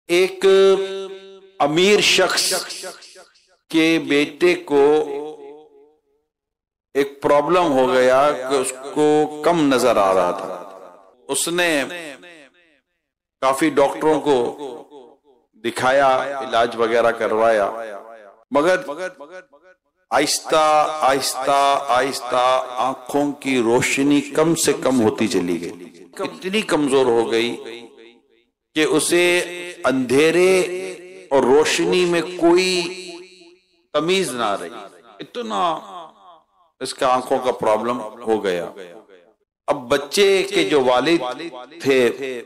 ایک امیر شخص کے بیٹے کو ایک پرابلم ہو گیا کہ اس کو کم نظر آ رہا تھا. اس نے کافی ڈاکٹروں کو دکھایا، علاج وغیرہ کروایا، مگر آہستہ آہستہ آہستہ آنکھوں کی روشنی کم سے کم ہوتی چلی گئی. اتنی کمزور ہو گئی کہ اسے اندھیرے اور روشنی میں کوئی تمیز نہ رہی. اتنا اس کا آنکھوں کا پرابلم ہو گیا. اب بچے کے جو والد تھے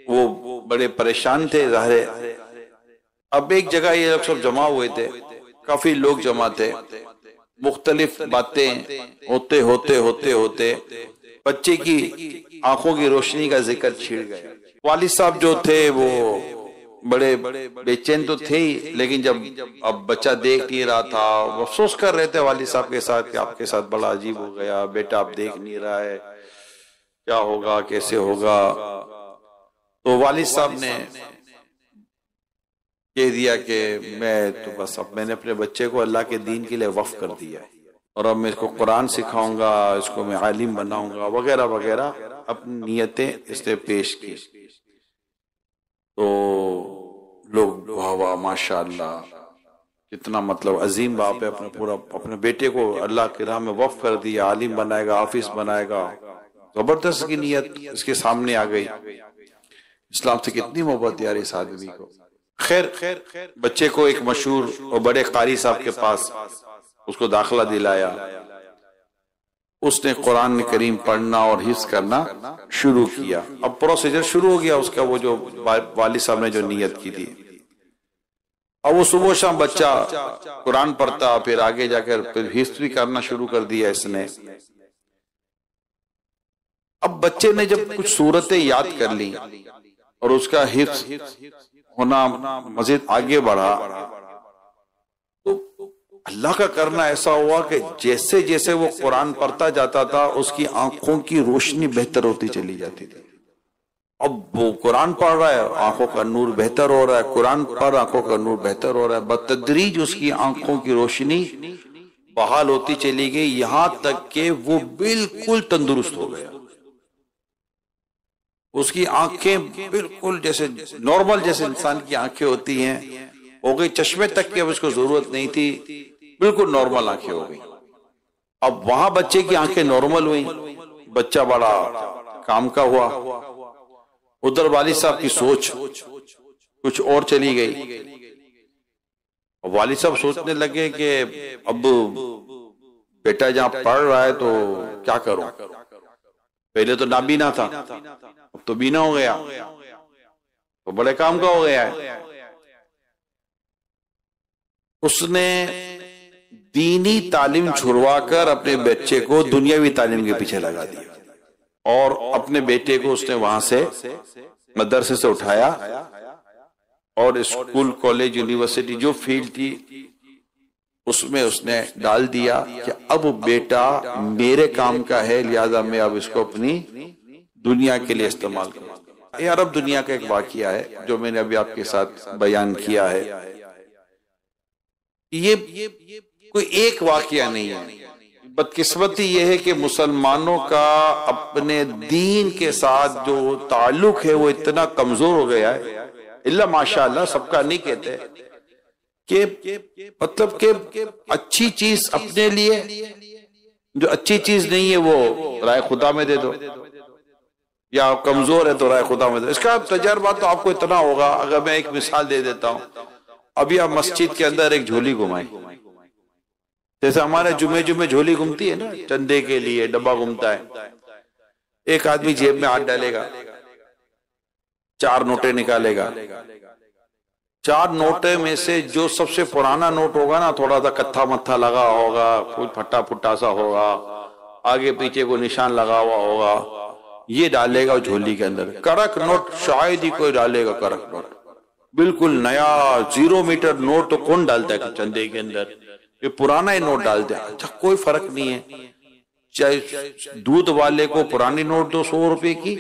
وہ بڑے پریشان تھے ظاہر ہے. اب ایک جگہ یہ لوگ سب جمع ہوئے تھے، کافی لوگ جمع تھے، مختلف باتیں ہوتے ہوتے ہوتے ہوتے بچے کی آنکھوں کی روشنی کا ذکر چھڑ گیا. والد صاحب جو تھے وہ بڑے بے چین تو تھے ہی، لیکن جب اب بچہ دیکھ نہیں رہا تھا وہ افسوس کر رہے تھے والد صاحب کے ساتھ کہ آپ کے ساتھ بڑا عجیب ہو گیا، بیٹا آپ دیکھ نہیں رہا ہے، کیا ہوگا، کیسے ہوگا. تو والد صاحب نے کہہ دیا کہ میں نے اپنے بچے کو اللہ کے دین کے لیے وقف کر دیا ہے، اور اب میں اس کو قرآن سکھاؤں گا، اس کو میں عالم بناؤں گا وغیرہ وغیرہ اپنی نیتیں اس نے پیش کی. تو لوگ واہ واہ ماشاء اللہ کتنا عظیم باپ ہے، اپنے بیٹے کو اللہ کی راہ میں وقف کر دیا، عالم بنائے گا، حافظ بنائے گا. زبردست کی نیت اس کے سامنے آ گئی. اسلام سے کتنی محبت یار اس آدمی کو. خیر بچے کو ایک مشہور اور بڑے قاری صاحب کے پاس اس کو داخلہ دلایا. اس نے قرآن کریم پڑھنا اور حفظ کرنا شروع کیا. اب پروسیجر شروع ہو گیا اس کا، وہ جو والد صاحب نے جو نیت کی تھی. اب وہ صبح شام بچہ قرآن پڑھتا، پھر آگے جا کر پھر حفظ بھی کرنا شروع کر دیا اس نے. اب بچے نے جب کچھ صورتیں یاد کر لی اور اس کا حفظ ہونا مزید آگے بڑھا، تو اللہ کا کرنا ایسا ہوا کہ جیسے جیسے وہ قرآن پڑھتا جاتا تھا اس کی آنکھوں کی روشنی بہتر ہوتی چلی جاتی تھی. اب وہ قرآن پڑھ رہا ہے، آنکھوں کا نور بہتر ہو رہا ہے، قرآن پڑھ آنکھوں کا نور بہتر ہو رہا ہے. بتدریج اس کی آنکھوں کی روشنی بحال ہوتی چلی گئی، یہاں تک کہ وہ بالکل تندرست ہو گیا. اس کی آنکھیں بالکل جیسے نارمل جیسے انسان کی آنکھیں ہوتی ہیں ہو گئی. چشمے تک کی اب اس کو ضرورت نہیں تھی، بالکل نارمل آنکھیں ہو گئی. اب وہاں بچے کی آنکھیں نارمل ہوئیں، بچہ بڑا کام کا ہوا. ادھر والد صاحب کی سوچ کچھ اور چلی گئی. والد صاحب سوچنے لگے کہ اب بیٹا جہاں پڑھ رہا ہے تو کیا کروں. پہلے تو نابینا تھا، اب تو بینا ہو گیا، تو بڑے کام کا ہو گیا ہے. اس نے دینی تعلیم چھڑوا کر اپنے بچے کو دنیاوی تعلیم کے پیچھے لگا دیا، اور اپنے بیٹے کو اس نے وہاں سے مدرسے سے اٹھایا اور اسکول کالج یونیورسٹی جو فیلڈ تھی اس میں اس نے ڈال دیا کہ اب بیٹا میرے کام کا ہے، لہذا میں اب اس کو اپنی دنیا کے لیے استعمال کروں. یہ عرب دنیا کا ایک واقعہ ہے جو میں نے ابھی آپ کے ساتھ بیان کیا ہے. یہ کوئی ایک واقعہ نہیں ہے. بدقسمتی یہ ہے کہ مسلمانوں کا اپنے دین کے ساتھ جو تعلق ہے وہ اتنا کمزور ہو گیا ہے، اللہ ماشاءاللہ سب کا نہیں کہتے، کہ مطلب کہ اچھی چیز اپنے لیے، جو اچھی چیز نہیں ہے وہ رائے خدا میں دے دو، یا کمزور ہے تو رائے خدا میں دے دو. اس کا تجربہ تو آپ کو اتنا ہوگا. اگر میں ایک مثال دے دیتا ہوں، ابھی آپ مسجد کے اندر ایک جھولی گھمائیں، جیسے ہمارے جمعے جھولی گھومتی ہے نا، چندے کے لیے ڈبہ گھومتا ہے. ایک آدمی جیب میں ہاتھ ڈالے گا، 4 نوٹیں نکالے گا. 4 نوٹے میں سے جو سب سے پرانا نوٹ ہوگا نا، تھوڑا سا کتھا متھا لگا ہوگا، کچھ پھٹا پھٹا سا ہوگا، آگے پیچھے کو نشان لگا ہوا ہوگا، یہ ڈالے گا جھولی کے اندر. کرک نوٹ شاید ہی کوئی ڈالے گا. کرک نوٹ بالکل نیا 0 میٹر نوٹ تو کون ڈالتا ہے چندے کے اندر؟ یہ پرانا ہی نوٹ ڈالتے ہیں. اچھا کوئی فرق نہیں ہے، چاہے دودھ والے کو پرانی نوٹ دو 100 روپے کی،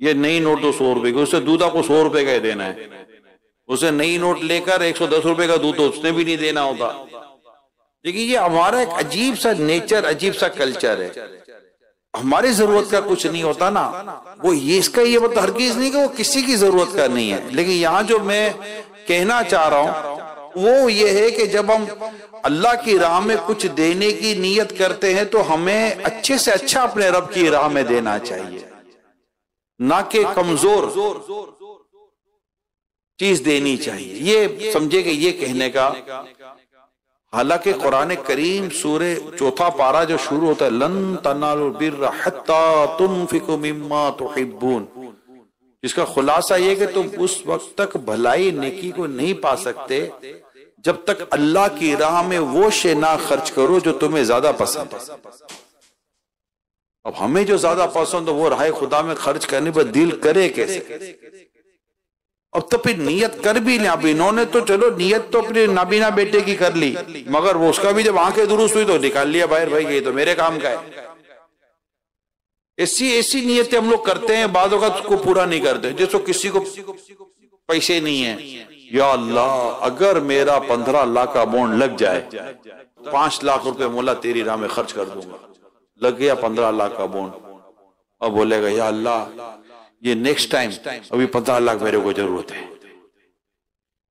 یہ نئی نوٹ دو 100 روپے کی، اس سے دودھا کو 100 روپے کا ہی دینا ہے. اسے نئی نوٹ لے کر 110 روپے کا دودھ تو اس نے بھی نہیں دینا ہوتا. لیکن یہ ہمارا ایک عجیب سا نیچر، عجیب سا کلچر ہے. ہماری ضرورت کا کچھ نہیں ہوتا نا، وہ یہ اس کا یہ مطلب ہرگز نہیں کہ وہ کسی کی ضرورت کا نہیں ہے. لیکن یہاں جو میں کہنا چاہ رہا ہوں وہ یہ ہے کہ جب ہم اللہ کی راہ میں کچھ دینے کی نیت کرتے ہیں تو ہمیں اچھے سے اچھا اپنے رب کی راہ میں دینا چاہیے، نہ کہ کمزور چیز دینی چاہیے. یہ سمجھے کہ یہ کہنے کا، حالانکہ قرآن کریم سورہ 4 پارہ جو شروع ہوتا ہے لن تنالوا البر حتی تنفقوا مما تحبون، جس کا خلاصہ یہ کہ تم اس وقت تک بھلائی نیکی کو نہیں پا سکتے جب تک اللہ کی راہ میں وہ شے نہ خرچ کرو جو تمہیں زیادہ پسند ہے. اب ہمیں جو زیادہ پسند ہے وہ راہ خدا میں خرچ کرنے پر دل کرے کیسے؟ اب تو پھر نیت کر بھی لیں. اب انہوں نے تو چلو نیت تو اپنے نابینا بیٹے کی کر لی، مگر وہ اس کا بھی جب آنکھیں درست ہوئی تو نکال لیا باہر، بھائی یہ تو میرے کام کا ہے. ایسی نیتیں ہم لوگ کرتے ہیں، بعض اوقات اس کو پورا نہیں کرتے. جیسے کسی کو پیسے نہیں ہیں، یا اللہ اگر میرا 15 لاکھ کا بونڈ لگ جائے 5 لاکھ روپے مولا تیری راہ میں خرچ کر دوں گا. لگ گیا 15 لاکھ کا بونڈ، اب بولے گا یا اللہ یہ نیکسٹ ٹائم ابھی 15 لاکھ میرے کو ضرورت ہے.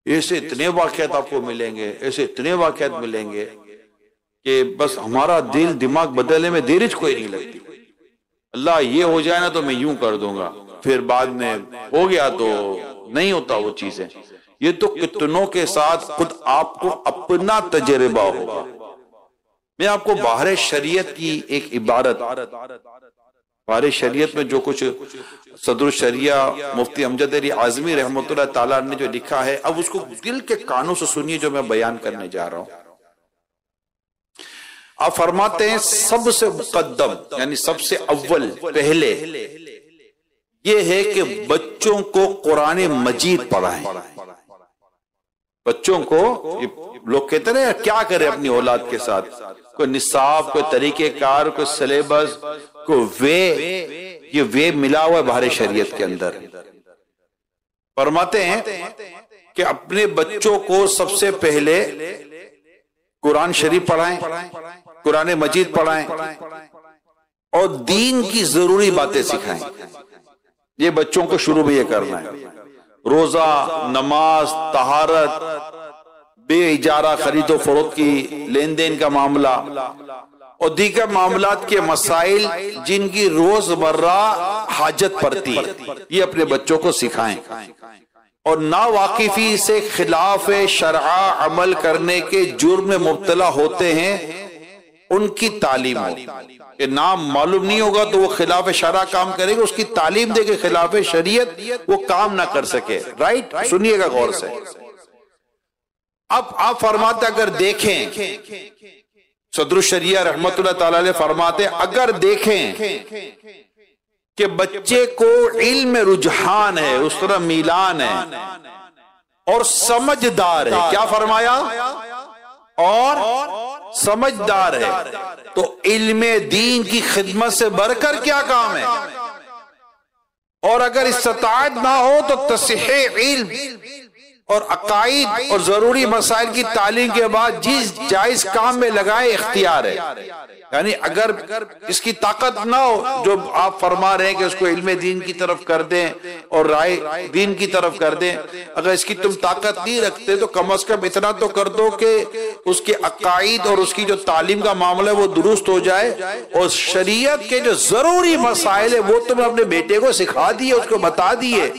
ایسے اتنے واقعات آپ کو ملیں گے، ایسے اتنے واقعات ملیں گے کہ بس ہمارا دل دماغ بدلنے میں دیرج کوئی نہیں لگتی. اللہ یہ ہو جائے نا تو میں یوں کر دوں گا، پھر بعد میں ہو گیا تو نہیں ہوتا وہ چیزیں. یہ تو کتنوں کے ساتھ خود آپ کو اپنا تجربہ ہوگا. میں آپ کو باہر شریعت کی ایک عبارت، باہر شریعت میں جو کچھ صدر الشریعہ مفتی امجد علی اعظمی رحمۃ اللہ تعالیٰ نے جو لکھا ہے، اب اس کو دل کے کانوں سے سنیے جو میں بیان کرنے جا رہا ہوں. آپ فرماتے ہیں سب سے مقدم یعنی سب سے اول پہلے یہ ہے کہ بچوں کو قرآن مجید پڑھائیں. بچوں کو لوگ کہتے ہیں کیا کرے اپنی اولاد کے ساتھ، کوئی نصاب، کوئی طریقہ کار، کوئی سلیبس، کوئی یہ وے ملا ہوا ہے باہر شریعت کے اندر. فرماتے ہیں کہ اپنے بچوں کو سب سے پہلے قرآن شریف پڑھائیں، قرآن مجید پڑھائیں اور دین کی ضروری باتیں سکھائیں. یہ بچوں کو شروع میں یہ کرنا ہے. روزہ، نماز، طہارت، بے اجارہ خرید و فروخت کی لین دین کا معاملہ اور دیگر معاملات کے مسائل جن کی روز مرہ حاجت پڑتی ہے، یہ اپنے بچوں کو سکھائیں. اور ناواقفی سے خلاف شرع عمل کرنے کے جرم میں مبتلا ہوتے ہیں ان کی تعلیم ہو. کہ نام معلوم نہیں ہوگا تو وہ خلاف شرع کام کرے گا، اس کی تعلیم دے کے خلاف شریعت وہ کام نہ کر سکے. رائٹ، سنیے گا غور سے. اب آپ فرماتے اگر دیکھیں، صدر الشریعہ رحمت اللہ تعالی علیہ فرماتے اگر دیکھیں کہ بچے کو علم میں رجحان ہے، اس طرح میلان ہے اور سمجھدار ہے، کیا فرمایا؟ اور سمجھدار ہے، تو علم دین کی خدمت سے بڑھ کر کیا کام ہے؟ اور اگر استطاعت نہ ہو تو تصحیح علم اور عقائد اور ضروری مسائل کی تعلیم کے بعد جس جائز کام میں لگائے اختیار ہے. یعنی اگر اس کی طاقت نہ ہو جو آپ فرما رہے ہیں کہ اس کو علم دین کی طرف کر دیں اور رائے دین کی طرف کر دیں، اگر اس کی تم طاقت نہیں رکھتے تو کم از کم اتنا تو کر دو کہ اس کے عقائد اور اس کی جو تعلیم کا معاملہ ہے وہ درست ہو جائے اور شریعت کے جو ضروری مسائل ہے وہ تم اپنے بیٹے کو سکھا دیے، اس کو بتا دیے.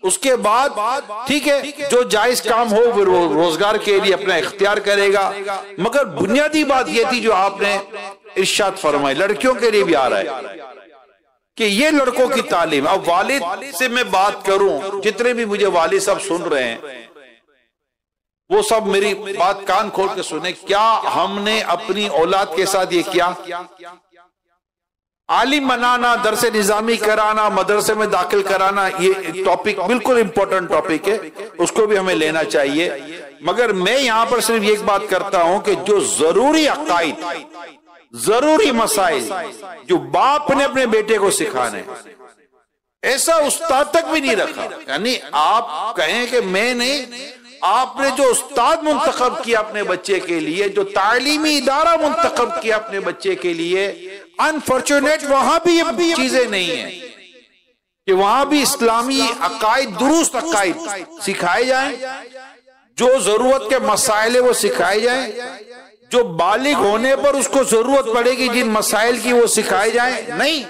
اس کے بعد ٹھیک ہے جو جائز کام ہو وہ روزگار کے لیے اپنا اختیار کرے گا. مگر بنیادی بات یہ تھی جو آپ نے ارشاد فرمائی، لڑکیوں کے لیے بھی آ رہا ہے کہ یہ لڑکوں کی تعلیم. اب والد سے میں بات کروں، جتنے بھی مجھے والد صاحب سن رہے ہیں وہ سب میری بات کان کھول کے سنیں. کیا ہم نے اپنی اولاد کے ساتھ یہ کیا؟ عالم بنانا، درس نظامی کرانا، مدرسے میں داخل کرانا، یہ ٹاپک بالکل امپورٹنٹ ٹاپک ہے، اس کو بھی ہمیں لینا چاہیے. مگر میں یہاں پر صرف ایک بات کرتا ہوں کہ جو ضروری عقائد، ضروری مسائل جو باپ نے اپنے بیٹے کو سکھانے، ایسا استاد تک بھی نہیں رکھا. یعنی آپ کہیں کہ میں نہیں، آپ نے جو استاد منتخب کیا اپنے بچے کے لیے، جو تعلیمی ادارہ منتخب کیا اپنے بچے کے لیے، انفارچونیٹ وہاں بھی یہ چیزیں نہیں ہیں کہ وہاں بھی اسلامی عقائد، درست عقائد سکھائے جائیں، جو ضرورت کے مسائل وہ سکھائے جائیں، جو بالغ ہونے پر اس کو ضرورت پڑے گی جن مسائل کی وہ سکھائے جائیں. نہیں،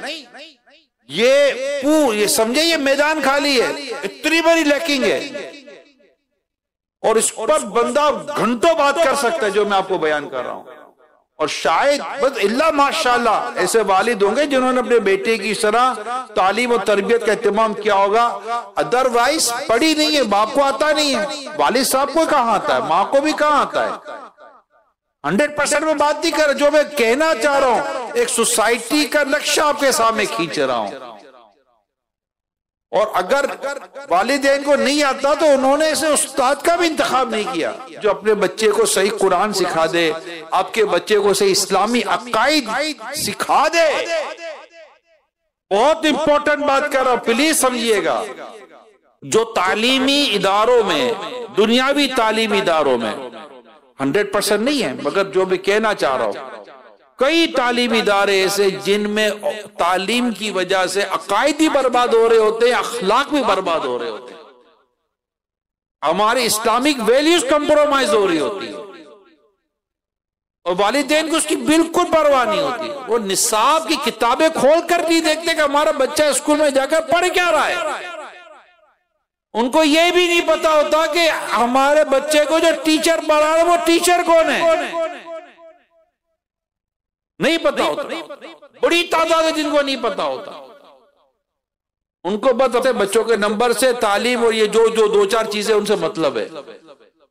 یہ سمجھے یہ میدان خالی ہے، اتنی بڑی لیکنگ ہے، اور اس پر بندہ گھنٹوں بات کر سکتا ہے جو میں آپ کو بیان کر رہا ہوں. اور شاید بس اللہ ماشاءاللہ ایسے والد ہوں گے جنہوں نے اپنے بیٹے کی اس طرح تعلیم و تربیت کا اہتمام کیا ہوگا. ادروائز پڑھی نہیں ہے، باپ کو آتا نہیں ہے، والد صاحب کو کہاں آتا ہے، ماں کو بھی کہاں آتا ہے. 100% میں بات نہیں کر رہا، جو میں کہنا چاہ رہا ہوں ایک سوسائٹی کا نقشہ آپ کے سامنے کھینچ رہا ہوں. اور اگر والدین کو نہیں آتا تو انہوں نے اسے استاد کا بھی انتخاب نہیں کیا جو اپنے بچے کو صحیح قرآن سکھا دے، آپ کے بچے کو صحیح اسلامی عقائد سکھا دے. بہت امپورٹنٹ بات کر رہا ہوں، پلیز سمجھیے گا. جو تعلیمی اداروں میں، دنیاوی تعلیمی اداروں میں 100% نہیں ہے، مگر جو میں کہنا چاہ رہا ہوں، کئی تعلیمی ادارے ایسے جن میں تعلیم کی وجہ سے عقائد بھی برباد ہو رہے ہوتے ہیں، اخلاق بھی برباد ہو رہے ہوتے ہیں، ہماری اسلامک ویلیوز کمپرومائز ہو رہی ہوتی ہے، اور والدین کو اس کی بالکل پرواہ نہیں ہوتی. وہ نصاب کی کتابیں کھول کر نہیں دیکھتے کہ ہمارا بچہ اسکول میں جا کر پڑھ کیا رہا ہے. ان کو یہ بھی نہیں پتا ہوتا کہ ہمارے بچے کو جو ٹیچر پڑھا رہا ہے وہ ٹیچر کون ہے، نہیں پتا ہوتا. بڑی تعداد ہے جن کو نہیں پتا ہوتا. ان کو بس اپنے بچوں کے نمبر سے تعلیم اور یہ جو 2-4 چیزیں ان سے مطلب ہے.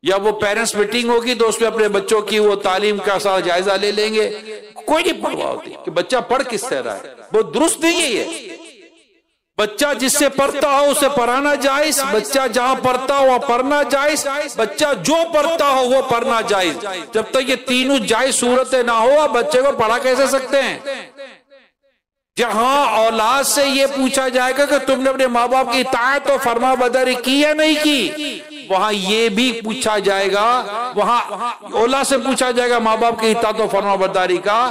یا وہ پیرنٹس میٹنگ ہوگی تو اس میں اپنے بچوں کی وہ تعلیم کا سارا جائزہ لے لیں گے. کوئی نہیں پرواہ ہوتی کہ بچہ پڑھ کس طرح ہے. وہ درست نہیں ہے. یہ بچہ جس سے پڑھتا ہو اسے پڑھانا جائز، بچہ جہاں پڑھتا ہو وہاں پڑھنا جائز، بچہ جو پڑھتا ہو وہ پڑھنا جائز. جب تک یہ تینوں جائز صورتیں نہ ہو آپ بچے کو پڑھا کیسے سکتے ہیں؟ جہاں اولاد سے یہ پوچھا جائے گا کہ تم نے اپنے ماں باپ کی اطاعت و فرما برداری کی یا نہیں کی، وہاں یہ بھی پوچھا جائے گا، وہاں اولاد سے پوچھا جائے گا ماں باپ کی اطاعت و فرما برداری کا،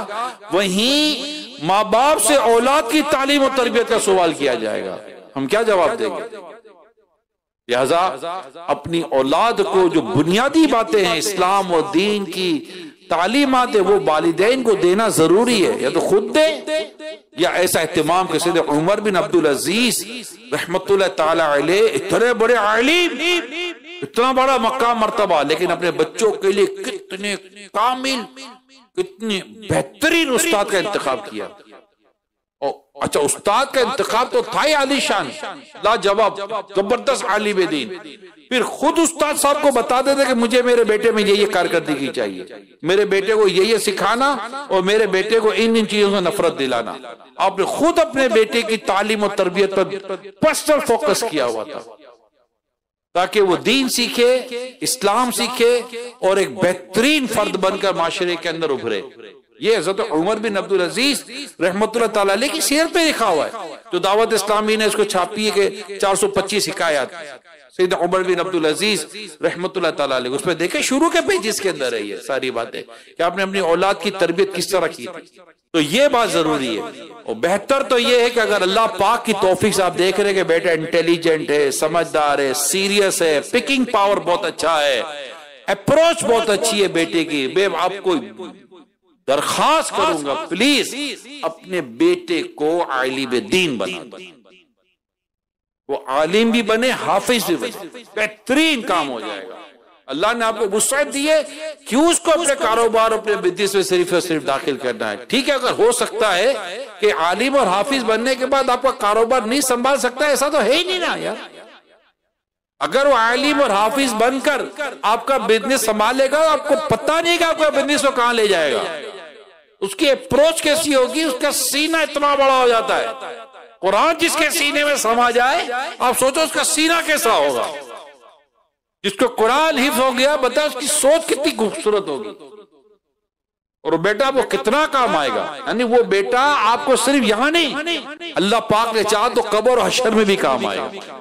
وہیں ماں باپ سے اولاد کی تعلیم و تربیت کا سوال کیا جائے گا. ہم کیا جواب دیں گے؟ لہذا اپنی اولاد کو جو بنیادی باتیں ہیں اسلام و دین کی تعلیمات وہ والدین کو دینا ضروری ہے. یا تو خود دے یا ایسا اہتمام کہ سید عمر بن عبدالعزیز رحمت اللہ تعالی علیہ اتنے بڑے عالم، اتنا بڑا مقام مرتبہ، لیکن اپنے بچوں کے لیے کتنے کامل، کتنے بہترین استاد کا انتخاب کیا. اچھا استاد کا انتخاب تو تھا ہی عالی شان، لاجواب، زبردست عالم دین، پھر خود استاد صاحب کو بتا دیتے کہ مجھے میرے بیٹے میں یہ کارکردگی چاہیے، میرے بیٹے کو یہ سکھانا اور میرے بیٹے کو ان چیزوں سے نفرت دلانا. آپ نے خود اپنے بیٹے کی تعلیم و تربیت پر پرسنل فوکس کیا ہوا تھا تاکہ وہ دین سیکھے، اسلام سیکھے اور ایک بہترین فرد بن کر معاشرے کے اندر ابھرے. یہ حضرت عمر بن عبدالعزیز رحمت اللہ تعالیٰ علیہ کی سیرت پہ لکھا ہوا ہے، جو دعوت اسلامی نے اس کو چھاپی ہے کہ 425 حکایات سید عمر بن عبدالعزیز رحمت اللہ تعالیٰ علیہ. اس پہ دیکھیں شروع کے پیجز کے اندر ہے یہ ساری باتیں کہ آپ نے اپنی اولاد کی تربیت کس طرح کی تھی. تو یہ بات ضروری ہے. اور بہتر تو یہ ہے کہ اگر اللہ پاک کی توفیق سے آپ دیکھ رہے ہیں کہ بیٹا انٹیلیجنٹ ہے، سمجھدار ہے، سیریس ہے، پکنگ پاور بہت اچھا ہے، اپروچ بہت اچھی ہے بیٹے کی، میں آپ کو درخواست کروں گا پلیز اپنے بیٹے کو عالم دین بنا دیں. وہ عالم بھی بنے، حافظ بھی بنے، بہترین کام ہو جائے گا. اللہ نے آپ کو وسعت دی ہے، کیوں اس کو اپنے کاروبار اپنے بزنس میں صرف اور صرف داخل کرنا ہے؟ ٹھیک ہے اگر ہو سکتا ہے کہ عالم اور حافظ بننے کے بعد آپ کا کاروبار نہیں سنبھال سکتا، ایسا تو ہے ہی نہیں نا یار. اگر وہ عالم اور حافظ بن کر آپ کا بزنس سنبھالے گا آپ کو پتہ نہیں کہ آپ کا بزنس کو کہاں لے جائے گا. اس کی اپروچ کیسی ہوگی، اس کا سینہ اتنا بڑا ہو جاتا ہے. قرآن جس کے سینے میں سما جائے آپ سوچو اس کا سینہ کیسا ہوگا. جس کو قرآن حفظ ہو گیا بتا اس کی سوچ کتنی خوبصورت ہوگی. اور بیٹا وہ کتنا کام آئے گا، یعنی وہ بیٹا آپ کو صرف یہاں نہیں، اللہ پاک نے چاہا تو قبر اور حشر میں بھی کام آئے گا۔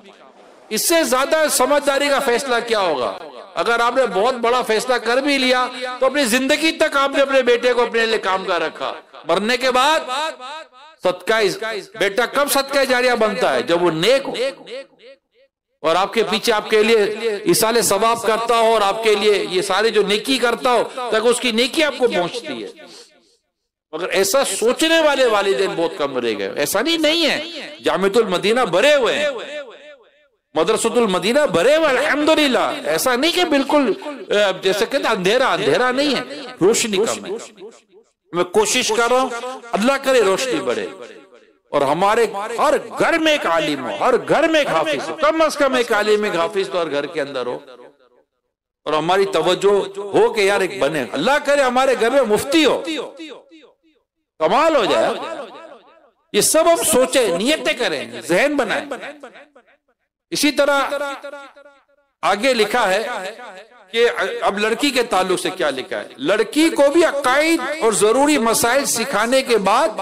اس سے زیادہ سمجھداری کا فیصلہ کیا ہوگا؟ اگر آپ نے بہت بڑا فیصلہ کر بھی لیا تو اپنی زندگی تک آپ نے اپنے بیٹے کو اپنے لیے کام کا رکھا، مرنے کے بعد صدقہ بیٹا کب صدقہ جاریہ بنتا ہے؟ جب وہ نیک ہو اور آپ کے پیچھے آپ کے لیے ایصال ثواب کرتا ہو اور آپ کے لیے یہ سارے جو نیکی کرتا ہو تاکہ اس کی نیکی آپ کو پہنچتی ہے۔ مگر ایسا سوچنے والے والدین بہت کم رہ گئے، ایسا نہیں ہے، جامعۃ المدینہ بھرے ہوئے ہیں، مدرسۃ المدینہ بھرے ہوئے الحمدللہ، ایسا نہیں کہ بالکل جیسے کہتے اندھیرا نہیں ہے، روشنی کم ہے۔ میں کوشش کر رہا ہوں اللہ کرے روشنی بڑھے اور ہمارے ہر گھر میں ایک عالم ہو، ہر گھر میں ایک حافظ ہو، کم از کم ایک عالم ایک حافظ تو ہر گھر کے اندر ہو، اور ہماری توجہ ہو کہ یار ایک بنے، اللہ کرے ہمارے گھر میں مفتی ہو، کمال ہو جائے۔ یہ سب ہم سوچیں، نیتیں کریں، ذہن بنائیں۔ اسی طرح آگے لکھا ہے کہ اب لڑکی کے تعلق سے کیا لکھا ہے، لڑکی کو بھی عقائد اور ضروری مسائل سکھانے کے بعد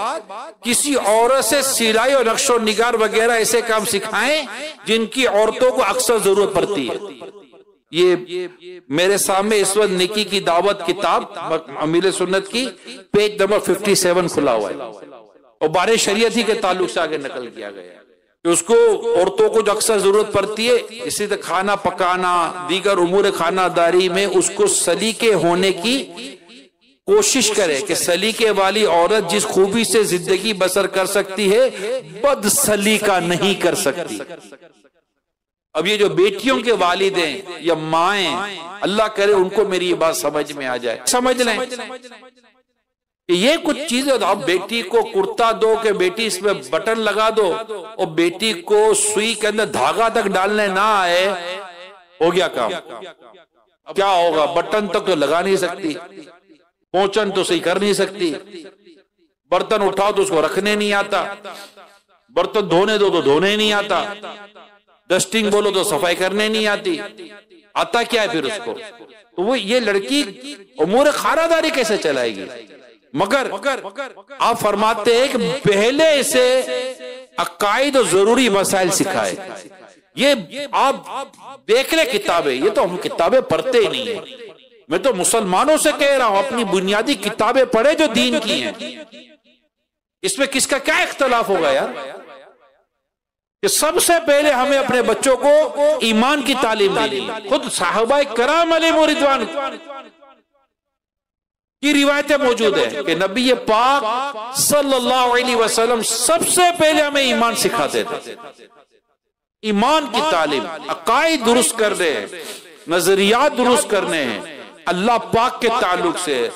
کسی عورت سے سلائی اور نقش و نگار وغیرہ ایسے کام سکھائیں جن کی عورتوں کو اکثر ضرورت پڑتی ہے۔ یہ میرے سامنے اس وقت نیکی کی دعوت کتاب امیل سنت کی پیج نمبر 57 کھلا ہوا ہے، اور بارے شریعت ہی کے تعلق سے آگے نقل کیا گیا ہے کہ اس کو عورتوں کو جو اکثر ضرورت پڑتی ہے، اسی طرح کھانا پکانا، دیگر امور خانہ داری میں اس کو سلیقے ہونے کی کوشش کرے کہ سلیقے والی عورت جس خوبی سے زندگی بسر کر سکتی ہے بد سلیقہ نہیں کر سکتی۔ اب یہ جو بیٹیوں کے والد ہیں یا مائیں، اللہ کرے ان کو میری یہ بات سمجھ میں آ جائے، سمجھ لیں یہ کچھ چیزیں، آپ بیٹی کو کرتا دو کہ بیٹی اس میں بٹن لگا دو، اور بیٹی کو سوئی کے اندر دھاگا تک ڈالنے نہ آئے، ہو گیا کام۔ کیا ہوگا؟ بٹن تک تو لگا نہیں سکتی، پہنچن تو صحیح کر نہیں سکتی، برتن اٹھاؤ تو اس کو رکھنے نہیں آتا، برتن دھونے دو تو دھونے نہیں آتا، ڈسٹنگ بولو تو صفائی کرنے نہیں آتی، آتا کیا ہے پھر اس کو؟ تو وہ یہ لڑکی امور خانہ داری کیسے چلائے گی؟ مگر آپ فرماتے ہیں کہ پہلے اسے عقائد و ضروری مسائل سکھائے۔ یہ آپ دیکھ لیں کتابیں، یہ تو ہم کتابیں پڑھتے ہی نہیں ہیں، میں تو مسلمانوں سے کہہ رہا ہوں اپنی بنیادی کتابیں پڑھے جو دین کی ہیں۔ اس میں کس کا کیا اختلاف ہوگا یار؟ کہ سب سے پہلے ہمیں اپنے بچوں کو ایمان کی تعلیم دینی، خود صحابہ کرام علیہم رضوان کی روایتیں موجود ہیں کہ نبی پاک صلی اللہ علیہ وسلم سب سے پہلے ہمیں ایمان سکھاتے تھے، ایمان کی تعلیم، عقائد درست کرنے ہیں، نظریات درست کرنے ہیں، اللہ پاک کے تعلق سے،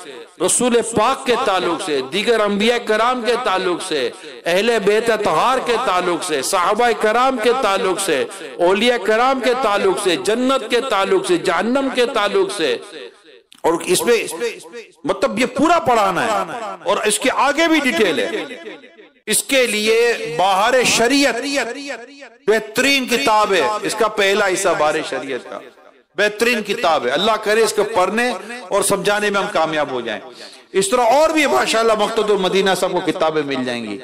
رسول پاک کے تعلق سے، دیگر انبیاء کرام کے تعلق سے، اہل بیت اطہار کے تعلق سے، صحابہ کرام کے تعلق سے، اولیاء کرام کے تعلق سے، جنت کے تعلق سے، جہنم کے تعلق سے، اور اس میں مطلب یہ پورا پڑھانا ہے، اور اس کے آگے بھی ڈیٹیل ہے۔ اس کے لیے باہر شریعت بہترین کتاب ہے، اس کا پہلا حصہ باہر شریعت کا بہترین کتاب ہے، اللہ کرے اس کو پڑھنے اور سمجھانے میں ہم کامیاب ہو جائیں۔ اس طرح اور بھی ماشاءاللہ مکتبۃ المدینہ سب کو کتابیں مل جائیں گی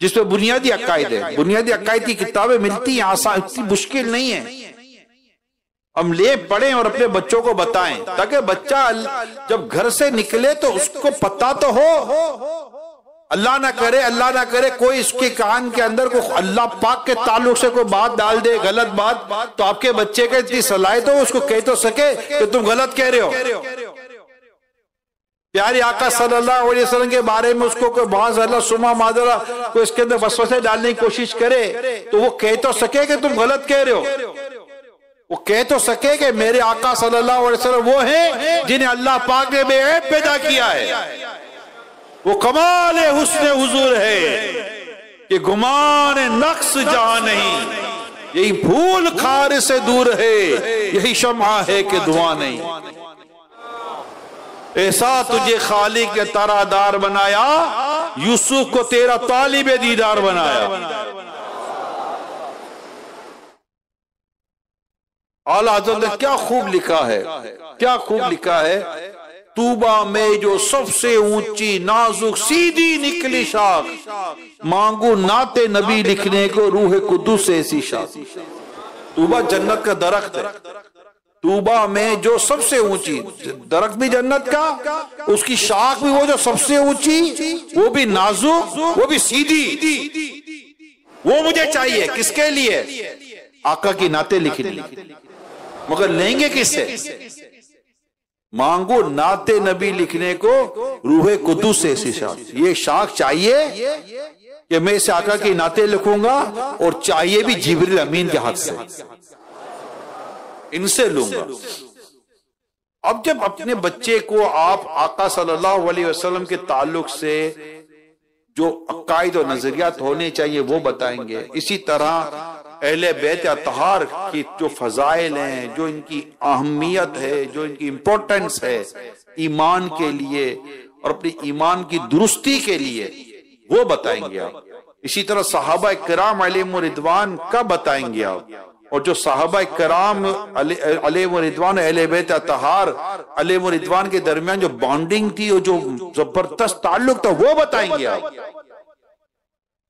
جس پہ بنیادی عقائد ہے، بنیادی عقائد کی کتابیں ملتی ہیں، آسان، اتنی مشکل نہیں ہے، ہم لے پڑھیں اور اپنے بچوں کو بتائیں تاکہ بچہ جب گھر سے نکلے تو اس کو پتہ تو ہو، اللہ نہ کرے کوئی اس کے کان کے اندر کوئی اللہ پاک کے تعلق سے کوئی بات ڈال دے، غلط بات، تو آپ کے بچے کے اتنی صلاحیت ہو اس کو کہہ تو سکے کہ تم غلط کہہ رہے ہو۔ پیارے آقا صلی اللہ علیہ وسلم کے بارے میں اس کو کوئی بہت اللہ سما مادرہ کوئی اس کے اندر وسوسے ڈالنے کی کوشش کرے تو وہ کہہ تو سکے کہ تم غلط کہہ رہے ہو، وہ کہہ تو سکے کہ میرے آقا صلی اللہ علیہ وسلم وہ ہیں جنہیں اللہ پاک نے بے عیب پیدا کیا ہے، وہ کمال حسن حضور ہے کہ گمان نقص جہاں نہیں، یہی بھول خار سے دور ہے، یہی شمع ہے کہ دھواں نہیں، ایسا تجھے خالق نے تیرا دار بنایا، یوسف کو تیرا طالب دیدار بنایا۔ اعلیٰ حضرت نے کیا خوب لکھا ہے، کیا خوب لکھا ہے طوبہ میں جو سب سے اونچی نازک سیدھی نکلی شاخ، مانگو نعت نبی لکھنے کو روح قدس سے ایسی شاخ۔ طوبہ جنت کا درخت ہے، طوبہ میں جو سب سے اونچی، درخت بھی جنت کا، اس کی شاخ بھی وہ جو سب سے اونچی، وہ بھی نازک، وہ بھی سیدھی، وہ مجھے چاہیے۔ کس کے لیے؟ آقا کی نعتیں لکھنی، مگر لیں گے کس سے؟ مانگو نعت نبی لکھنے کو روح قدس سے ایسی شاخ۔ یہ شاخ چاہیے کہ میں اس آقا کی نعتیں لکھوں گا، اور چاہیے بھی جبریل امین کے ہاتھ سے، ان سے لوں گا۔ اب جب اپنے بچے کو آپ آقا صلی اللہ علیہ وسلم کے تعلق سے جو عقائد و نظریات ہونے چاہیے وہ بتائیں گے، اسی طرح اہل بیت اطہار کی جو فضائل ہیں، جو ان کی اہمیت ہے، جو ان کی امپورٹنس ہے ایمان کے لیے اور اپنی ایمان کی درستی کے لیے، وہ بتائیں گے آپ۔ اسی طرح صحابہ کرام علیہم رضوان کا بتائیں گے آپ، اور جو صحابہ کرام علیہم رضوان اہل بیت اطہار علیہم رضوان کے درمیان جو بانڈنگ تھی اور جو زبردست تعلق تھا وہ بتائیں گے آپ،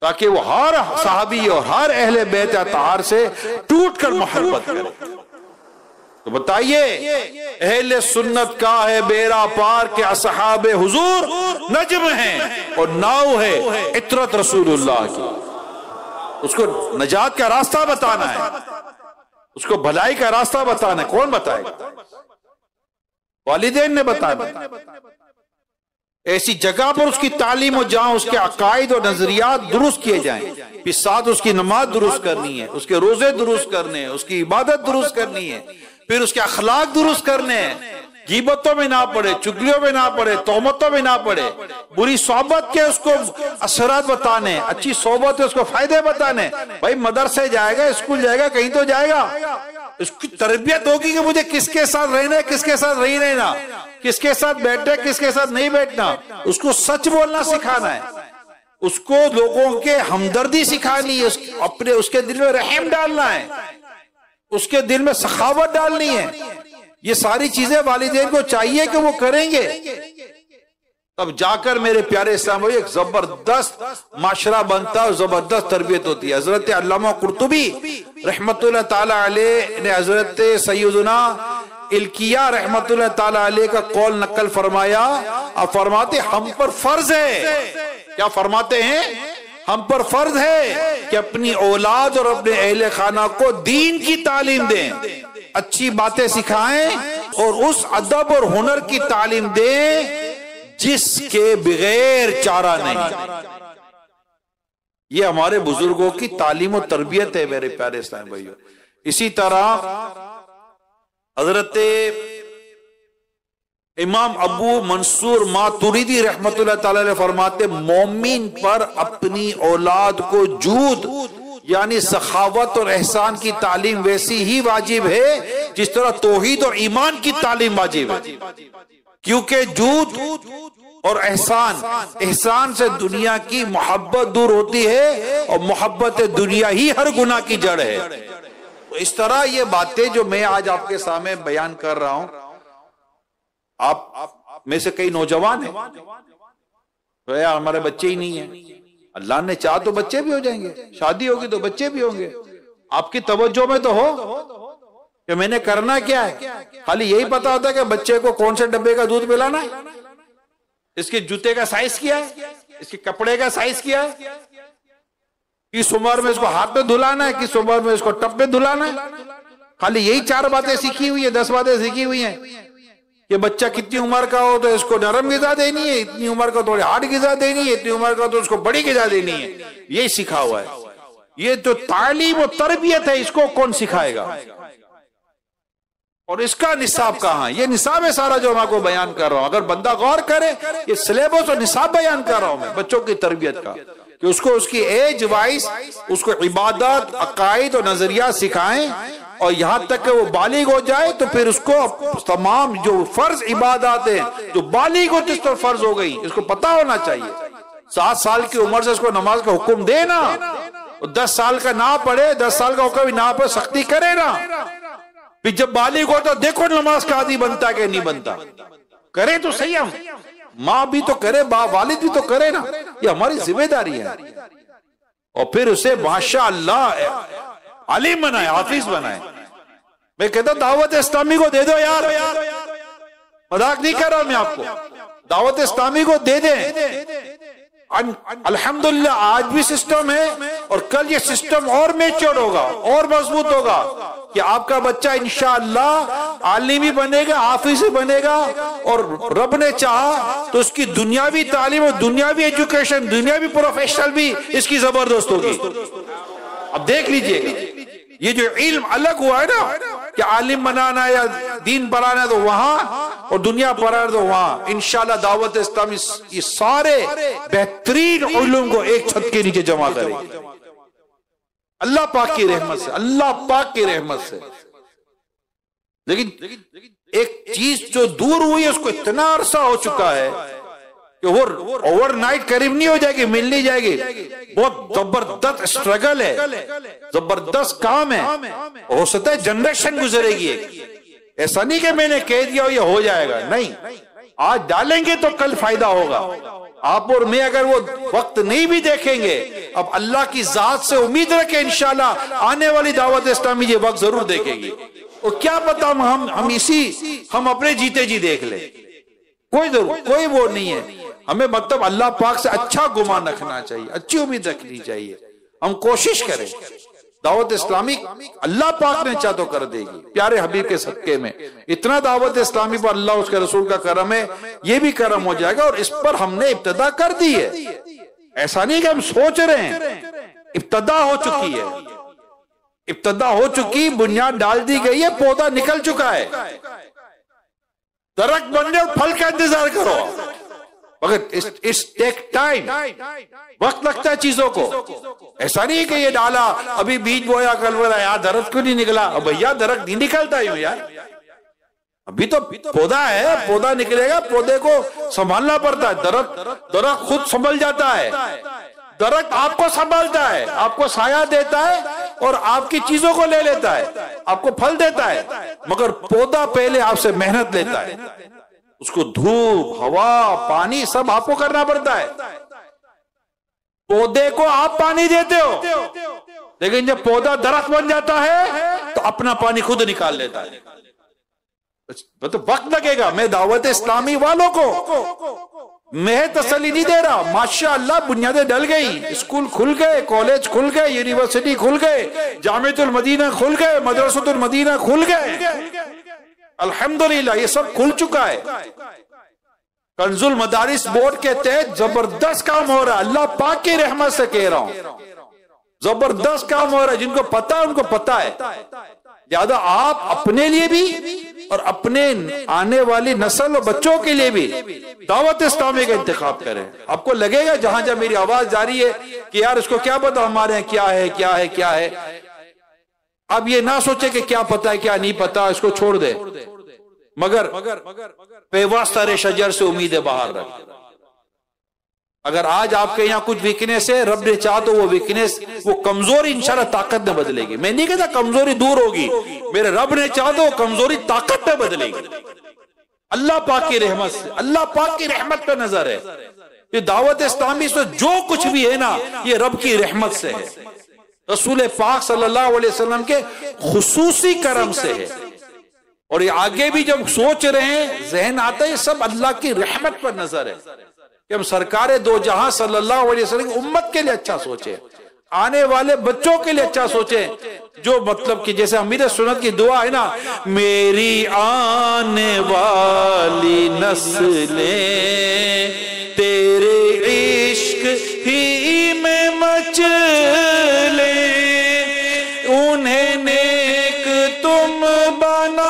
تاکہ وہ ہر صحابی اور ہر اہل بیت اطہار سے ٹوٹ کر محبت کرے۔ تو بتائیے، اہل سنت کا ہے بیڑا پار کے اصحاب حضور نجم ہیں اور ناؤ ہے عطرت رسول اللہ کی۔ اس کو نجات کا راستہ بتانا ہے، اس کو بھلائی کا راستہ بتانا ہے۔ کون بتائے گا؟ والدین نے بتانا۔ ایسی جگہ پر اس کی تعلیم ہو جہاں اس کے عقائد اور نظریات درست کیے جائیں، پھر ساتھ اس کی نماز درست کرنی ہے، اس کے روزے درست کرنے ہیں، اس کی عبادت درست کرنی ہے، پھر اس کے اخلاق درست کرنے ہیں، غیبتوں میں نہ پڑے، چگلیوں میں نہ پڑے، تہمتوں میں نہ پڑے، بری صحبت کے اس کو اثرات بتانے، اچھی صحبت اس کو فائدے بتانے۔ بھائی مدرسے جائے گا، اسکول جائے گا، کہیں تو جائے گا، اس کی تربیت ہوگی کہ مجھے کس کے ساتھ رہنا ہے، کس کے ساتھ نہیں رہنا، کس کے ساتھ بیٹھے، کس کے ساتھ نہیں بیٹھنا۔ اس کو سچ بولنا سکھانا ہے، اس کو لوگوں کے ہمدردی سکھانی ہے، اپنے اس کے دل میں رحم ڈالنا ہے، اس کے دل میں سخاوت ڈالنی ہے۔ یہ ساری چیزیں والدین کو چاہیے کہ وہ کریں گے، تب جا کر میرے پیارے اسلام بھائی ایک زبردست معاشرہ بنتا ہے، زبردست تربیت ہوتی ہے۔ حضرت علامہ قرطبی رحمت اللہ تعالی علیہ نے حضرت سیدنا الکیہ رحمت اللہ تعالی علیہ کا قول نقل فرمایا، اور فرماتے ہم پر فرض ہے، کیا فرماتے ہیں؟ ہم پر فرض ہے کہ اپنی اولاد اور اپنے اہل خانہ کو دین کی تعلیم دیں، اچھی باتیں سکھائیں، اور اس ادب اور ہنر کی تعلیم دیں جس کے بغیر چارہ نہیں۔ یہ ہمارے بزرگوں کی تعلیم و تربیت ہے میرے پیارے اسلام بھائیو۔ اسی طرح حضرت امام ابو منصور ماتوریدی رحمت اللہ تعالی علیہ فرماتے، مومن پر اپنی اولاد کو جود یعنی سخاوت اور احسان کی تعلیم ویسی ہی واجب ہے جس طرح توحید اور ایمان کی تعلیم واجب ہے، کیونکہ جود اور احسان سے دنیا کی محبت دور ہوتی ہے، اور محبت دنیا ہی ہر گناہ کی جڑ ہے۔ اس طرح یہ باتیں جو میں آج آپ کے سامنے بیان کر رہا ہوں، آپ میں سے کئی نوجوان ہیں تو یار ہمارے بچے ہی نہیں ہیں، اللہ نے چاہ تو بچے بھی ہو جائیں گے، شادی ہوگی تو بچے بھی ہوں گے۔ آپ کی توجہ میں تو ہو کہ میں نے کرنا کیا ہے، خالی یہی پتا ہوتا ہے کہ بچے کو کون سے ڈبے کا دودھ پلانا ہے، اس کے جوتے کا سائز کیا ہے، اس کے کپڑے کا سائز کیا ہے، کس عمر میں اس کو ہاتھ پہ دھلانا ہے، کس عمر میں اس کو ٹپ پہ دھلانا ہے۔ خالی یہی 4 باتیں سیکھی ہوئی ہیں، 10 باتیں سیکھی ہوئی ہیں کہ بچہ کتنی عمر کا ہو تو اس کو نرم غذا دینی ہے، اتنی عمر کا تھوڑی ہارڈ غذا دینی ہے، اتنی عمر کا تو اس کو بڑی غذا دینی ہے، یہی سکھا ہوا ہے۔ یہ جو تعلیم و تربیت ہے اس کو کون سکھائے گا؟ اور اس کا نصاب کہاں؟ یہ نصاب ہے سارا جو میں آپ کو بیان کر رہا ہوں۔ اگر بندہ غور کرے، یہ سلیبس اور نصاب بیان کر رہا ہوں میں بچوں کی تربیت کا، کہ اس کو اس کی ایج وائز اس کو عبادت، عقائد اور نظریات سکھائیں، اور یہاں تک کہ وہ بالغ ہو جائے تو پھر اس کو تمام جو فرض عبادات ہیں جو بالغ ہوتی اس پر فرض ہو گئی اس کو پتا ہونا چاہیے۔ 7 سال کی عمر سے اس کو نماز کا حکم دے نا، 10 سال کا نہ پڑھے، 10 سال کا حکم نہ پڑھے، سختی کرے نا، پھر جب بالغ ہوتا دیکھو نماز کا عادی بنتا کہ نہیں بنتا، کرے تو صحیح، ہم ماں بھی تو کرے، والد بھی تو کرے نا، یہ ہماری ذمہ داری ہے. اور پھر اسے ماشاء اللہ عالم بنائے، حافظ بنائے. میں کہتا ہوں دعوت اسلامی کو دے دو یار، مذاق نہیں کر رہا میں آپ کو، دعوت اسلامی کو دے دیں. الحمدللہ آج بھی سسٹم ہے، اور کل یہ سسٹم اور میچور ہوگا، اور مضبوط ہوگا، کہ آپ کا بچہ انشاءاللہ عالم بھی بنے گا، حافظ بھی بنے گا، اور رب نے چاہا تو اس کی دنیاوی تعلیم اور دنیاوی ایجوکیشن، دنیاوی پروفیشنل بھی اس کی زبردست ہوگی. اب دیکھ لیجئے گا یہ جو علم الگ ہوا ہے نا، کہ عالم بنانا یا دین پڑھانا تو وہاں، اور دنیا پڑھانا تو وہاں. انشاءاللہ دعوت اسلامی یہ سارے بہترین علوم کو ایک چھت کے نیچے جمع کرے گی، اللہ پاک کی رحمت سے، اللہ پاک کی رحمت سے. لیکن ایک چیز جو دور ہوئی ہے اس کو اتنا عرصہ ہو چکا ہے کہ وہ اوور نائٹ قریب نہیں ہو جائے گی، مل نہیں جائے گی. بہت زبردست اسٹرگل ہے، زبردست کام ہے. ہو سکتا ہے جنریشن گزرے گی. ایسا نہیں کہ میں نے کہہ دیا یہ ہو جائے گا، نہیں، آج ڈالیں گے تو کل فائدہ ہوگا. آپ اور میں اگر وہ وقت نہیں بھی دیکھیں گے، اب اللہ کی ذات سے امید رکھیں انشاءاللہ آنے والی دعوت اسلامی یہ وقت ضرور دیکھے گی. اور کیا پتا ہم اپنے جیتے جی دیکھ لیں، کوئی وہ نہیں ہے. ہمیں مطلب اللہ پاک سے اچھا گمان رکھنا چاہیے، اچھی امید رکھنی چاہیے. ہم کوشش کریں، دعوت اسلامی اللہ پاک نے چاہ تو کر دے گی. پیارے حبیب کے صدقے میں اتنا دعوت اسلامی پر اللہ اس کے رسول کا کرم ہے، یہ بھی کرم ہو جائے گا. اور اس پر ہم نے ابتدا کر دی ہے، ایسا نہیں کہ ہم سوچ رہے ہیں، ابتدا ہو چکی ہے، ابتدا ہو چکی، بنیاد ڈال دی گئی ہے، پودا نکل چکا ہے. درخت بننے اور پھل کا انتظار کرو، مگر it's take time، وقت لگتا ہے چیزوں کو. ایسا نہیں کہ یہ ڈالا ابھی بیج بویا کل بولا یار درخت کیوں نہیں نکلا. اب بھیا درخت نہیں نکلتا یوں یار، ابھی تو پودا ہے، پودا نکلے گا، پودے کو سنبھالنا پڑتا ہے. درخت خود سنبھل جاتا ہے، درخت آپ کو سنبھالتا ہے، آپ کو سایہ دیتا ہے اور آپ کی چیزوں کو لے لیتا ہے، آپ کو پھل دیتا ہے. مگر پودا پہلے آپ سے محنت لیتا ہے، اس کو دھوپ، ہوا، پانی سب آپ کو کرنا پڑتا ہے. پودے کو آپ پانی دیتے ہو، لیکن جب پودا درخت بن جاتا ہے تو اپنا پانی خود نکال لیتا ہے. تو وقت لگے گا. میں دعوت اسلامی والوں کو میں تسلی نہیں دے رہا، ماشاءاللہ بنیادیں ڈل گئی، اسکول کھل گئے، کالج کھل گئے، یونیورسٹی کھل گئے، جامعۃ المدینہ کھل گئے، مدرسۃ المدینہ کھل گئے، الحمدللہ یہ سب کھل چکا ہے. کنز المدارس بورڈ کے تحت زبردست کام ہو رہا ہے، اللہ پاک کی رحمت سے کہہ رہا ہوں، زبردست کام ہو رہا ہے. جن کو پتا ہے ان کو پتا ہے. زیادہ آپ اپنے لیے بھی اور اپنے آنے والی نسل اور بچوں کے لیے بھی دعوت اسلامی کا انتخاب کریں. آپ کو لگے گا جہاں جہاں میری آواز جاری ہے کہ یار اس کو کیا پتا ہمارے ہیں کیا ہے کیا ہے کیا ہے. اب یہ نہ سوچے کہ کیا پتا ہے کیا نہیں پتا، اس کو چھوڑ دے، مگر پیوستہ شجر سے امیدیں باہر رکھ. اگر آج آپ کے یہاں کچھ ویکنیس ہے، رب نے چاہ تو وہ ویکنیس، وہ کمزوری انشاءاللہ طاقت میں بدلے گی. میں نہیں کہتا کمزوری دور ہوگی، میرے رب نے چاہ تو وہ کمزوری طاقت میں بدلے گی. اللہ پاک کی رحمت سے، اللہ پاک کی رحمت پہ نظر ہے. یہ دعوت اسلامی سے جو کچھ بھی ہے نا، یہ رب کی رحمت سے ہے، رسول پاک صلی اللہ علیہ وسلم کے خصوصی کرم سے ہے. اور یہ آگے بھی جب سوچ رہے ہیں ذہن آتا ہے، یہ سب اللہ کی رحمت پر نظر ہے کہ ہم سرکار دو جہاں صلی اللہ علیہ وسلم کی امت کے لیے اچھا سوچیں، آنے والے بچوں کے لیے اچھا سوچیں. جو مطلب کہ جیسے امیر سنت کی دعا ہے نا، میری آنے والی نسلیں تیرے عشق ہی میں مچلیں، انہیں نیک تم بنانا،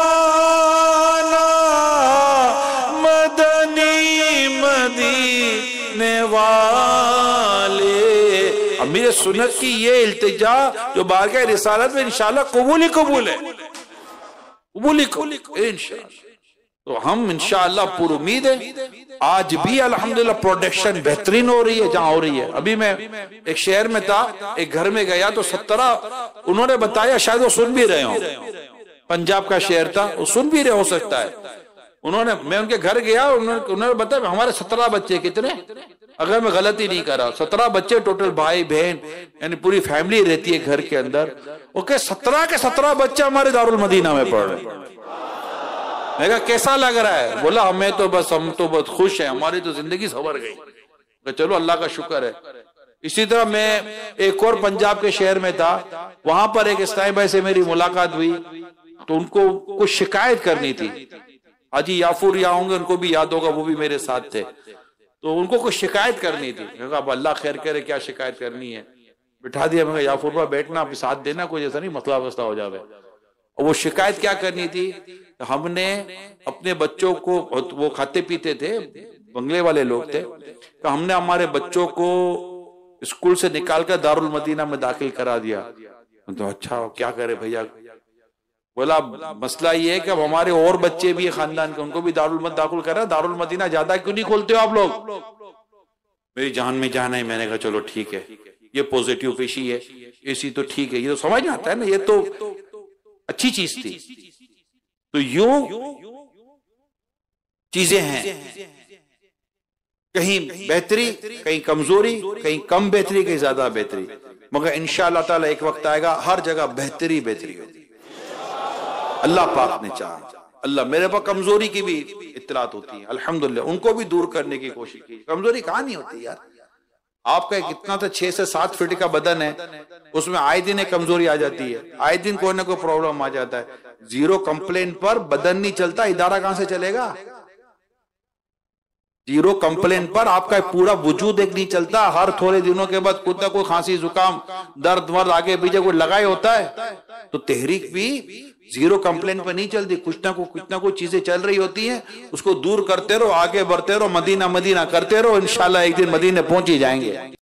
مدنی مدینے والے. امیر سنت کی یہ التجا جو بارگاہ رسالت میں انشاءاللہ قبول ہی قبول ہے، قبول ہی قبول انشاءاللہ. تو ہم انشاءاللہ پر امید ہے. آج بھی الحمدللہ پروڈکشن بہترین ہو رہی ہے جہاں ہو رہی ہے. ابھی میں ایک شہر میں تھا، ایک گھر میں گیا تو 17 انہوں نے بتایا، شاید وہ سن بھی رہے ہوں، پنجاب کا شہر تھا، وہ سن بھی رہے ہو سکتا ہے. میں ان کے گھر گیا، انہوں نے بتایا ہمارے 17 بچے، کتنے اگر میں غلطی نہیں کر رہا 17 بچے ٹوٹل، بھائی بہن یعنی پوری فیملی رہتی ہے گھر کے اندر. اوکے 17 کے 17 بچے ہمارے دارالمدینہ میں پڑھ رہے ہیں. میں کہا کیسا لگ رہا ہے؟ بولا ہم تو بہت خوش ہیں، ہماری تو زندگی سنور گئی. چلو اللہ کا شکر ہے. اسی طرح میں ایک اور پنجاب کے شہر میں تھا، وہاں پر ایک اسلامی بھائی سے میری ملاقات ہوئی تو ان کو کچھ شکایت کرنی تھی. حاجی یافور یا ہوں گے، ان کو بھی یاد ہوگا، وہ بھی میرے ساتھ تھے. تو ان کو کچھ شکایت کرنی تھی. میں کہا اب اللہ خیر کرے، کیا شکایت کرنی ہے؟ بٹھا دیا. میں کہا یافور بھائی بیٹھنا، آپ ساتھ دینا، کوئی ایسا نہیں مسئلہ وسئلہ ہو جاوے. اور وہ شکایت کیا کرنی تھی؟ ہم نے اپنے بچوں کو، وہ کھاتے پیتے تھے، بنگلے والے لوگ تھے، کہ ہم نے ہمارے بچوں کو اسکول سے نکال کر دارالمدینہ میں داخل کرا دیا. تو اچھا کیا کرے بھیا؟ بولا مسئلہ یہ ہے کہ اب ہمارے اور بچے بھی خاندان کے، ان کو بھی دارالمدینہ داخل کرا. دارالمدینہ زیادہ کیوں نہیں کھولتے ہو آپ لوگ؟ میری جان میں جانا ہے. میں نے کہا چلو ٹھیک ہے، یہ پوزیٹیو پیشی ہے، اسی تو ٹھیک ہے، یہ تو سمجھ آتا ہے نا، یہ تو اچھی چیز تھی. تو یوں چیزیں ہیں، کہیں بہتری، کہیں کمزوری، کہیں کم بہتری، کہیں زیادہ بہتری، مگر انشاءاللہ تعالی ایک وقت آئے گا ہر جگہ بہتری ہوگی. اللہ پاک نے چاہا. اللہ میرے پاس کمزوری کی بھی اطلاعات ہوتی ہیں الحمدللہ، ان کو بھی دور کرنے کی کوشش کی. کمزوری کہاں نہیں ہوتی یار؟ آپ کا اتنا تو 6 سے 7 فٹ کا بدن ہے، اس میں آئے دن ایک کمزوری آ جاتی ہے، آئے دن کوئی نہ کوئی پرابلم آ جاتا ہے. 0 کمپلین پر بدن نہیں چلتا، ادارہ کہاں سے چلے گا؟ 0 کمپلین پر آپ کا پورا وجود ایک نہیں چلتا. ہر تھوڑے دنوں کے بعد کچھ نہ کوئی کھانسی زکام درد مرد آگے پیچھے کوئی لگائے ہوتا ہے. تو تحریک بھی 0 کمپلین پر نہیں چلتی، کچھ نہ کوئی چیزیں چل رہی ہوتی ہیں، اس کو دور کرتے رہو، آگے بڑھتے رہو، مدینہ کرتے رہو، انشاءاللہ ایک دن مدینہ پہنچ ہی جائیں گے.